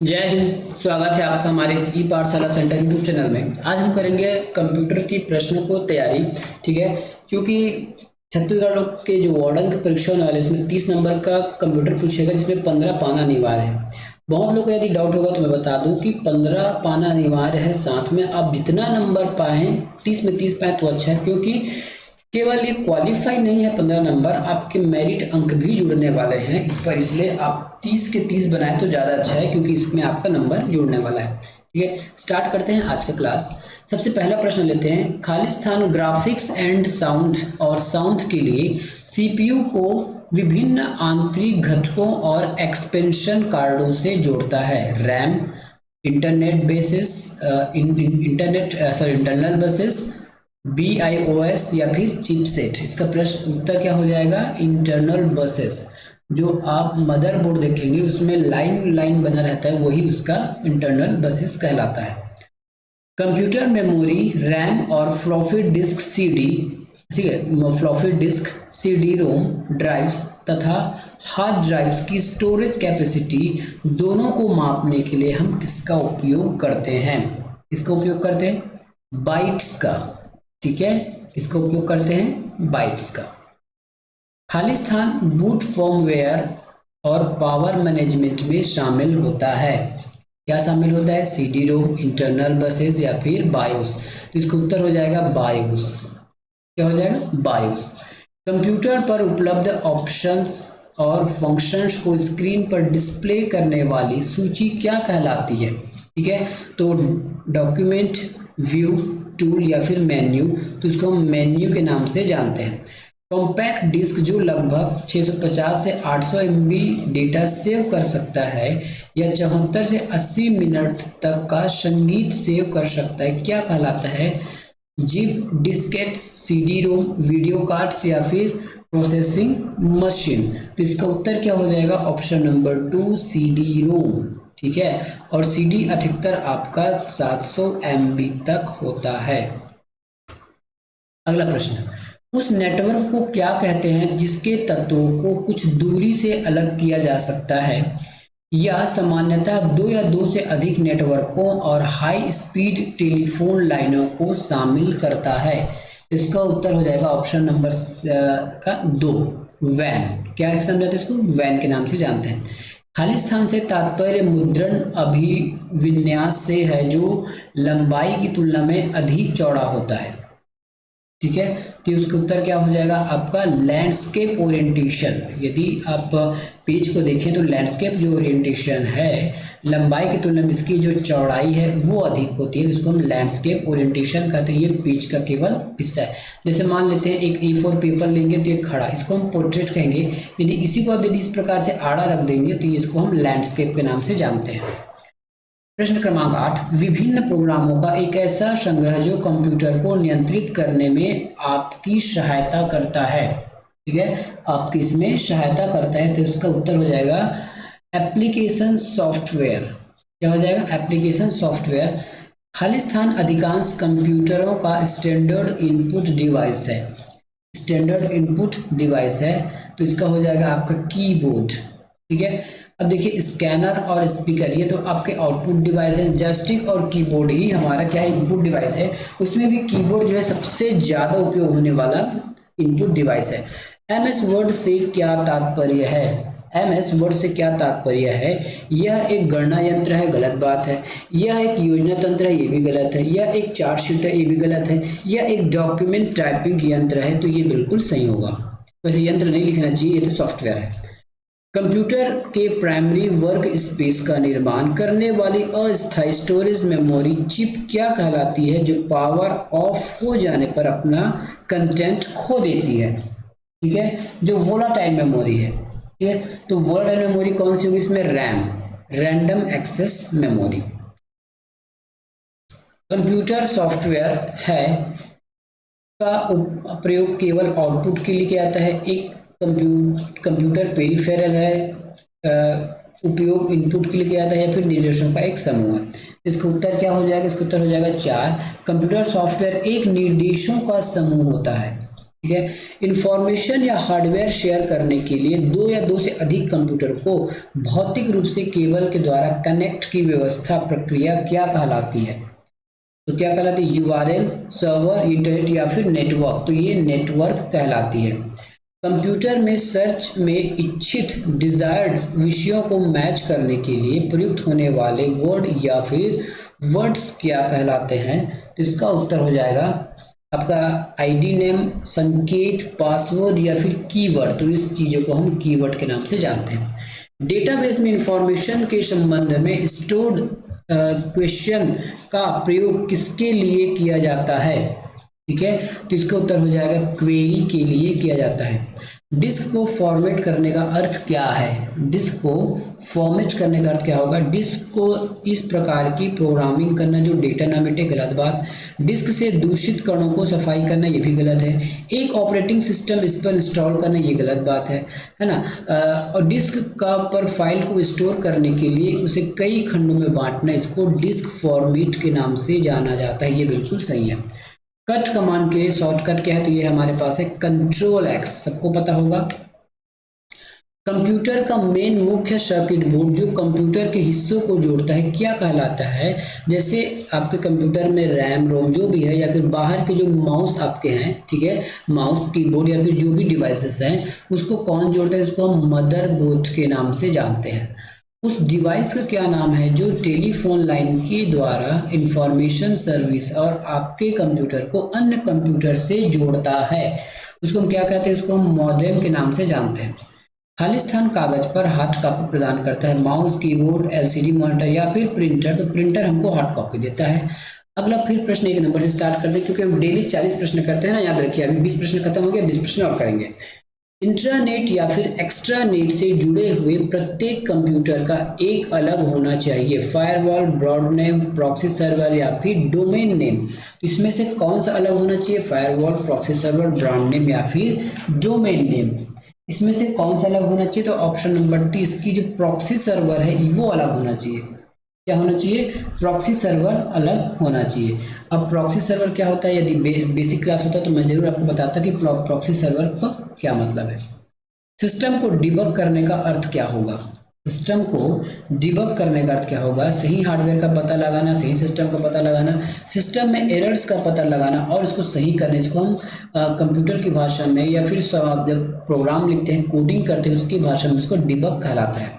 जय हिंद। स्वागत है आपका हमारे इस ई पाठशाला सेंटर यूट्यूब चैनल में। आज हम करेंगे कंप्यूटर की प्रश्नों को तैयारी। ठीक है, क्योंकि छत्तीसगढ़ लोग के जो वार्डन की परीक्षा होने वाले इसमें 30 नंबर का कंप्यूटर पूछेगा, जिसमें 15 पाना अनिवार्य है। बहुत लोग को यदि डाउट होगा तो मैं बता दूं कि 15 पाना अनिवार्य है, साथ में आप जितना नंबर पाएं 30 में 30 पाए तो अच्छा है, क्योंकि केवल ये क्वालिफाई नहीं है 15 नंबर, आपके मेरिट अंक भी जुड़ने वाले हैं इस पर। इसलिए आप 30 के 30 बनाए तो ज़्यादा अच्छा है, क्योंकि इसमें आपका नंबर जुड़ने वाला है। ठीक है, स्टार्ट करते हैं आज का क्लास। सबसे पहला प्रश्न लेते हैं। खालिस्तान ग्राफिक्स एंड साउंड और साउंड के लिए सीपीयू को विभिन्न आंतरिक घटकों और एक्सपेंशन कार्डों से जोड़ता है। RAM, internet basis, internal buses, BIOS या फिर चिपसेट। इसका प्रश्न उत्तर क्या हो जाएगा? Internal buses. जो आप मदरबोर्ड देखेंगे उसमें लाइन लाइन बना रहता है, वही उसका इंटरनल बसेस कहलाता है। कंप्यूटर मेमोरी, रैम और फ्लॉपी डिस्क CD, ठीक है, फ्लॉपी डिस्क, CD रोम ड्राइव्स तथा हार्ड ड्राइव्स की स्टोरेज कैपेसिटी दोनों को मापने के लिए हम किसका उपयोग करते हैं? इसका उपयोग करते हैं बाइट्स का। ठीक है, इसका उपयोग करते हैं बाइट्स का। खालिस्तान बूट फर्मवेयर और पावर मैनेजमेंट में शामिल होता है। क्या शामिल होता है? CD रोम, इंटरनल बसेस या फिर बायोस। तो इसका उत्तर हो जाएगा बायोस। क्या हो जाएगा? बायोस। कंप्यूटर पर उपलब्ध ऑप्शंस और फंक्शंस को स्क्रीन पर डिस्प्ले करने वाली सूची क्या कहलाती है? ठीक है, तो डॉक्यूमेंट, व्यू, टूल या फिर मेन्यू। तो इसको हम मेन्यू के नाम से जानते हैं। कॉम्पैक्ट डिस्क जो लगभग 650 से 800 MB डेटा सेव कर सकता है या 74 से 80 मिनट तक का संगीत सेव कर सकता है, क्या कहलाता है? जिप, डिस्केट्स, CD रोम, वीडियो कार्ड्स या फिर प्रोसेसिंग मशीन। तो इसका उत्तर क्या हो जाएगा? ऑप्शन नंबर 2, CD रोम। ठीक है, और CD अधिकतर आपका 700 MB तक होता है। अगला प्रश्न, उस नेटवर्क को क्या कहते हैं जिसके तत्वों को कुछ दूरी से अलग किया जा सकता है? यह सामान्यतः दो या दो से अधिक नेटवर्कों और हाई स्पीड टेलीफोन लाइनों को शामिल करता है। इसका उत्तर हो जाएगा ऑप्शन नंबर का 2, वैन। क्या समझाते हैं इसको? वैन के नाम से जानते हैं। खालिस्तान से तात्पर्य मुद्रण अभिविन्यास से है, जो लंबाई की तुलना में अधिक चौड़ा होता है। ठीक है, तो उसका उत्तर क्या हो जाएगा आपका? Landscape orientation. यदि आप पेज को देखें तो लैंडस्केप जो ओरिएंटेशन है, लंबाई की तुलना में इसकी जो चौड़ाई है वो अधिक होती है, इसको हम लैंडस्केप ओरिएंटेशन कहते हैं। ये पेज का केवल हिस्सा है। जैसे मान लेते हैं एक A4 पेपर लेंगे तो ये खड़ा, इसको हम पोर्ट्रेट कहेंगे। यदि इसी को आप यदि इस प्रकार से आड़ा रख देंगे तो इसको हम लैंडस्केप के नाम से जानते हैं। प्रश्न क्रमांक 8, विभिन्न प्रोग्रामों का एक ऐसा संग्रह जो कंप्यूटर को नियंत्रित करने में आपकी सहायता करता है। ठीक है, आपकी इसमें सहायता करता है, तो इसका उत्तर हो जाएगा एप्लीकेशन सॉफ्टवेयर। क्या हो जाएगा? Application software. खालिस्तान अधिकांश कंप्यूटरों का स्टैंडर्ड इनपुट डिवाइस है। स्टैंडर्ड इनपुट डिवाइस है, तो इसका हो जाएगा आपका कीबोर्ड। ठीक है, अब देखिए स्कैनर और स्पीकर ये तो आपके आउटपुट डिवाइस है। जॉयस्टिक और कीबोर्ड ही हमारा क्या है? इनपुट डिवाइस है। उसमें भी कीबोर्ड जो है सबसे ज़्यादा उपयोग होने वाला इनपुट डिवाइस है। MS वर्ड से क्या तात्पर्य है? MS वर्ड से क्या तात्पर्य है? यह एक गणना यंत्र है, गलत बात है। यह एक योजना तंत्र है, ये भी गलत है। यह एक चार्ट शीट है, ये भी गलत है। यह एक डॉक्यूमेंट टाइपिंग यंत्र है, तो ये बिल्कुल सही होगा। वैसे यंत्र नहीं लिखना चाहिए, ये तो सॉफ्टवेयर है। कंप्यूटर के प्राइमरी वर्क स्पेस का निर्माण करने वाली अस्थायी स्टोरेज मेमोरी चिप क्या कहलाती है, जो पावर ऑफ हो जाने पर अपना कंटेंट खो देती है? ठीक है, जो वोलाटाइल मेमोरी है। ठीक है, तो वोलाटाइल मेमोरी कौन सी होगी इसमें? RAM, random access memory. Computer software है का प्रयोग केवल आउटपुट के लिए किया जाता है। एक कंप्यूटर पेरिफेरल है, उपयोग इनपुट के लिए किया जाता है, या फिर निर्देशों का एक समूह है। इसका उत्तर क्या हो जाएगा? इसका उत्तर हो जाएगा 4, कंप्यूटर सॉफ्टवेयर एक निर्देशों का समूह होता है। ठीक है। इंफॉर्मेशन या हार्डवेयर शेयर करने के लिए दो या दो से अधिक कंप्यूटर को भौतिक रूप से केबल के द्वारा कनेक्ट की व्यवस्था प्रक्रिया क्या कहलाती है? तो क्या कहलाती है? यूआरएल, सर्वर, इंटरनेट या फिर नेटवर्क। तो ये नेटवर्क कहलाती है। कंप्यूटर में सर्च में इच्छित डिजायर्ड विषयों को मैच करने के लिए प्रयुक्त होने वाले वर्ड या फिर वर्ड्स क्या कहलाते हैं? तो इसका उत्तर हो जाएगा आपका आईडी नेम, संकेत, पासवर्ड या फिर कीवर्ड। तो इस चीजों को हम कीवर्ड के नाम से जानते हैं। डेटाबेस में इंफॉर्मेशन के संबंध में स्टोर्ड क्वेश्चन का प्रयोग किसके लिए किया जाता है? ठीक है, तो इसका उत्तर हो जाएगा क्वेरी के लिए किया जाता है। डिस्क को फॉर्मेट करने का अर्थ क्या है? डिस्क को फॉर्मेट करने का अर्थ क्या होगा? डिस्क को इस प्रकार की प्रोग्रामिंग करना जो डेटा ना मिटे, गलत बात। डिस्क से दूषित कणों को सफाई करना, ये भी गलत है। एक ऑपरेटिंग सिस्टम इस पर इंस्टॉल करना, ये गलत बात है ना। और डिस्क का पर फाइल को स्टोर करने के लिए उसे कई खंडों में बांटना, इसको डिस्क फॉर्मेट के नाम से जाना जाता है, ये बिल्कुल सही है। कट कमांड के शॉर्टकट क्या है? तो ये हमारे पास है कंट्रोल एक्स, सबको पता होगा। कंप्यूटर का मेन मुख्य सर्किट बोर्ड जो कंप्यूटर के हिस्सों को जोड़ता है क्या कहलाता है? जैसे आपके कंप्यूटर में रैम रोम जो भी है, या फिर बाहर के जो माउस आपके हैं, ठीक है, माउस कीबोर्ड या फिर जो भी डिवाइसेस हैं, उसको कौन जोड़ता है? उसको हम मदरबोर्ड के नाम से जानते हैं। उस डिवाइस का क्या नाम है जो टेलीफोन लाइन के द्वारा इंफॉर्मेशन सर्विस और आपके कंप्यूटर को अन्य कंप्यूटर से जोड़ता है? उसको हम क्या कहते हैं? उसको हम मॉडेम के नाम से जानते हैं। खाली स्थान कागज पर हार्ड कॉपी प्रदान करता है, माउस, कीबोर्ड, एलसीडी मॉनिटर या फिर प्रिंटर। तो प्रिंटर हमको हार्ड कॉपी देता है। अगला फिर प्रश्न एक नंबर से स्टार्ट करते हैं, क्योंकि हम डेली 40 प्रश्न करते हैं ना, याद रखिए। अभी 20 प्रश्न खत्म हो गया, 20 प्रश्न और करेंगे। इंट्रानेट या फिर एक्स्ट्रानेट से जुड़े हुए प्रत्येक कंप्यूटर का एक अलग होना चाहिए। Firewall, broad name, proxy server या फिर डोमेन नेम। तो इसमें से कौन सा अलग होना चाहिए? Firewall, proxy server, broad name या फिर डोमेन नेम। इसमें से कौन सा अलग होना चाहिए? तो ऑप्शन नंबर 30 की जो प्रॉक्सी सर्वर है वो अलग होना चाहिए। क्या होना चाहिए? प्रॉक्सी सर्वर अलग होना चाहिए। अब प्रॉक्सी सर्वर क्या होता है? यदि बेसिक क्लास होता तो मैं जरूर आपको बताता कि प्रॉक्सी सर्वर का क्या मतलब है। सिस्टम को डिबग करने का अर्थ क्या होगा? सिस्टम को डिबग करने का अर्थ क्या होगा? सही हार्डवेयर का पता लगाना, सही सिस्टम का पता लगाना, सिस्टम में एरर्स का पता लगाना और इसको सही करने। इसको हम कंप्यूटर की भाषा में या फिर जब प्रोग्राम लिखते हैं, कोडिंग करते हैं, उसकी भाषा में इसको डिबग कहलाता है।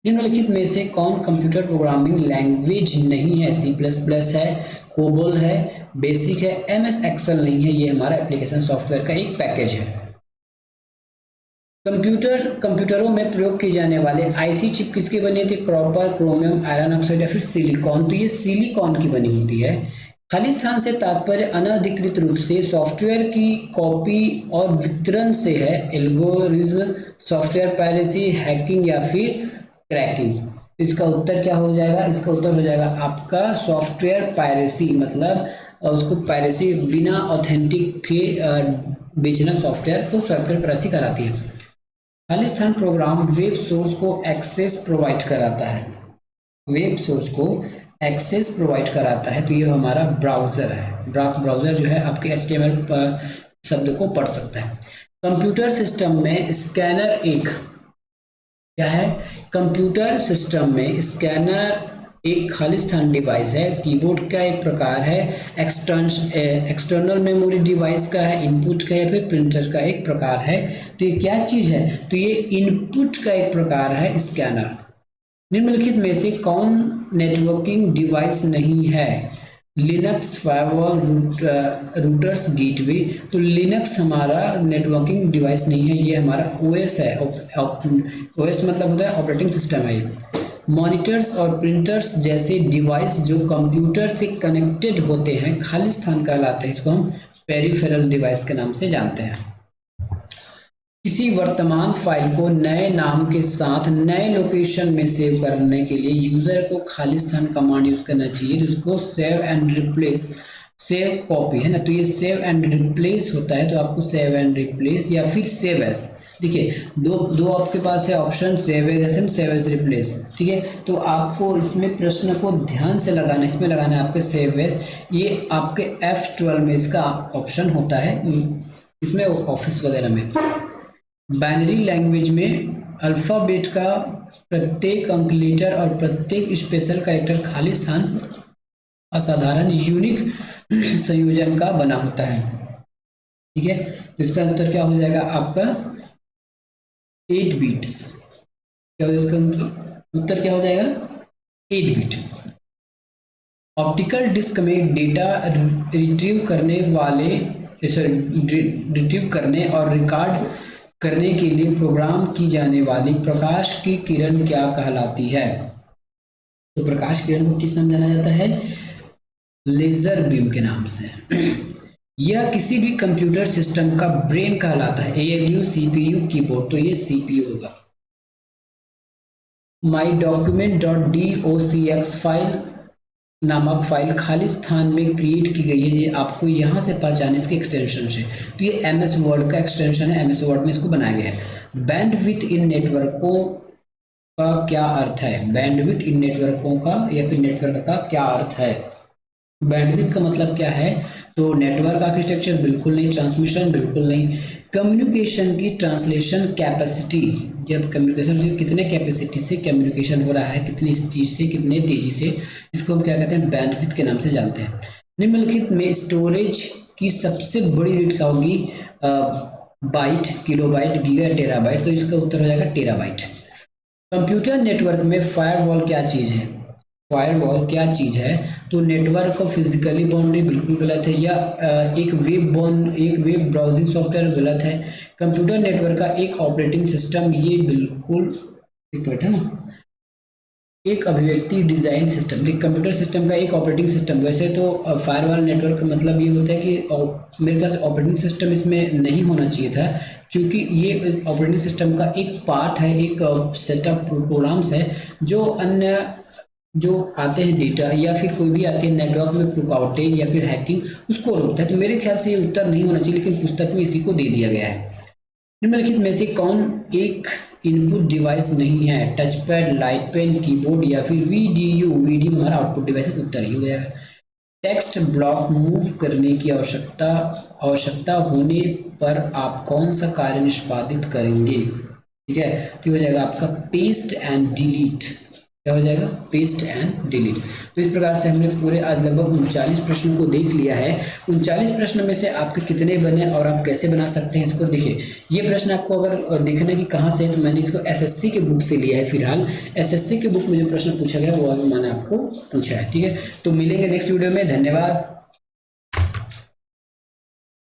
निम्नलिखित में से कौन कंप्यूटर प्रोग्रामिंग लैंग्वेज नहीं है? C++ है, कोबोल है, बेसिक है, MS एक्सेल नहीं है। ये हमारा एप्लीकेशन सॉफ्टवेयर का एक पैकेज है। कंप्यूटरों में प्रयोग किए जाने वाले आईसी चिप किसके बने थे? कॉपर, क्रोमियम, आयरन ऑक्साइड या फिर सिलिकॉन। तो ये सिलिकॉन की बनी होती है। खाली स्थान से तात्पर्य अनधिकृत रूप से सॉफ्टवेयर की कॉपी और वितरण से है। एल्गोरिज्म, सॉफ्टवेयर पायरेसी, हैकिंग या फिर क्रैकिंग। इसका उत्तर क्या हो जाएगा? इसका उत्तर हो जाएगा आपका सॉफ्टवेयर पायरेसी। मतलब उसको पायरेसी, बिना ऑथेंटिक के बेचना सॉफ्टवेयर को सॉफ्टवेयर पायरेसी कहलाती है। खाली स्थान प्रोग्राम वेब सोर्स को एक्सेस प्रोवाइड कराता है। वेब सोर्स को एक्सेस प्रोवाइड कराता है, तो ये हमारा ब्राउजर है। ब्राउजर जो है आपके HTML शब्द को पढ़ सकता है। कंप्यूटर सिस्टम में स्कैनर एक क्या है? कंप्यूटर सिस्टम में स्कैनर एक खाली स्थान डिवाइस है। कीबोर्ड का एक प्रकार है। एक्सटर्नल मेमोरी डिवाइस का है। इनपुट का या फिर प्रिंटर का एक प्रकार है। तो ये क्या चीज है? तो ये इनपुट का एक प्रकार है स्कैनर। निम्नलिखित में से कौन नेटवर्किंग डिवाइस नहीं है? Linux, firewall, routers, gateway. तो लिनक्स हमारा नेटवर्किंग डिवाइस नहीं है, ये हमारा OS है। OS मतलब होता है ऑपरेटिंग सिस्टम है। मॉनिटर्स और प्रिंटर्स जैसे डिवाइस जो कंप्यूटर से कनेक्टेड होते हैं खाली स्थान कहलाते हैं। इसको हम पेरिफेरल डिवाइस के नाम से जानते हैं। किसी वर्तमान फाइल को नए नाम के साथ नए लोकेशन में सेव करने के लिए यूजर को खाली स्थान कमांड यूज करना चाहिए। उसको save and replace, save copy है ना, तो ये सेव एंड रिप्लेस होता है। तो आपको सेव एंड रिप्लेस या फिर सेव एस, देखिए दो आपके पास है option, save as and save as replace. ठीक है, तो आपको इसमें प्रश्न को ध्यान से लगाना, इसमें लगाना है आपके सेव एज। ये आपके F12 में इसका ऑप्शन होता है। इसमें ऑफिस वगैरह में। बाइनरी लैंग्वेज में अल्फ़ाबेट का प्रत्येक अंक लेटर और प्रत्येक स्पेशल कैरेक्टर खाली स्थान असाधारण यूनिक संयोजन का बना होता है। ठीक है, तो इसका उत्तर क्या हो जाएगा आपका 8 बिट्स। क्या हो इसका उत्तर क्या हो जाएगा 8 बिट। ऑप्टिकल डिस्क में डेटा रिट्रीव करने और रिकॉर्ड करने के लिए प्रोग्राम की जाने वाली प्रकाश की किरण क्या कहलाती है? तो प्रकाश किरण को किस नाम जाना जाता है? लेजर बीम के नाम से। यह किसी भी कंप्यूटर सिस्टम का ब्रेन कहलाता है। ALU, CPU, कीबोर्ड, तो ये CPU होगा। माई डॉक्यूमेंट .docx फाइल नामक फाइल खाली स्थान में क्रिएट की गई है। ये आपको यहाँ से पहचाने इसके एक्सटेंशन से, तो ये MS वर्ड का एक्सटेंशन है, MS वर्ड में इसको बनाया गया है। बैंडविड्थ इन नेटवर्कों का क्या अर्थ है? बैंडविड्थ इन नेटवर्कों का या फिर नेटवर्क का क्या अर्थ है? बैंडविड्थ का मतलब क्या है? तो नेटवर्क आर्किटेक्चर बिल्कुल नहीं, ट्रांसमिशन बिल्कुल नहीं, कम्युनिकेशन की ट्रांसलेशन कैपेसिटी, जब कम्युनिकेशन कितने कैपेसिटी से कम्युनिकेशन हो रहा है, कितनी स्पीड से, कितने तेजी से, इसको हम क्या कहते हैं? बैंडविड्थ के नाम से जानते हैं। निम्नलिखित में स्टोरेज की सबसे बड़ी यूनिट क्या होगी? बाइट, किलोबाइट, गीगा, टेराबाइट, तो इसका उत्तर हो जाएगा टेराबाइट। कंप्यूटर नेटवर्क में फायरवॉल क्या चीज़ है? फायरवॉल क्या चीज़ है? तो नेटवर्क को फिजिकली बाउंड्री बिल्कुल गलत है, या एक वेब ब्राउजिंग सॉफ्टवेयर गलत है। कंप्यूटर नेटवर्क का एक ऑपरेटिंग सिस्टम, ये बिल्कुल है ना, एक अभिव्यक्ति डिजाइन सिस्टम, एक कंप्यूटर सिस्टम का एक ऑपरेटिंग सिस्टम। वैसे तो फायरवॉल नेटवर्क का मतलब ये होता है कि मेरे ख्याल से ऑपरेटिंग सिस्टम इसमें नहीं होना चाहिए था, क्योंकि ये ऑपरेटिंग सिस्टम का एक पार्ट है, एक सेटअप प्रोग्राम्स है जो अन्य जो आते हैं डेटा या फिर कोई भी आते हैं नेटवर्क में रुकावटें या फिर हैकिंग, उसको रोकता है। तो मेरे ख्याल से ये उत्तर नहीं होना चाहिए, लेकिन पुस्तक में इसी को दे दिया गया है। निम्नलिखित में से कौन एक इनपुट डिवाइस नहीं है? Touch pad, light pen, keyboard या फिर वीडीयू? वीडियो हमारा आउटपुट डिवाइस है, उत्तर ही हो गया है। टेक्स्ट ब्लॉक मूव करने की आवश्यकता होने पर आप कौन सा कार्य निष्पादित करेंगे? ठीक है, तो हो जाएगा आपका पेस्ट एंड डिलीट। क्या हो जाएगा? Paste and delete. तो इस प्रकार से हमने पूरे आज लगभग 39 प्रश्नों को देख लिया है। 39 प्रश्न में से आपके कितने बने और आप कैसे बना सकते हैं इसको देखिए। ये प्रश्न आपको अगर देखना कि कहाँ से है, तो मैंने इसको SSC के बुक से लिया है। फिलहाल SSC के बुक में जो प्रश्न पूछा गया वो मैंने आपको पूछा है। ठीक है, तो मिलेंगे नेक्स्ट वीडियो में। धन्यवाद।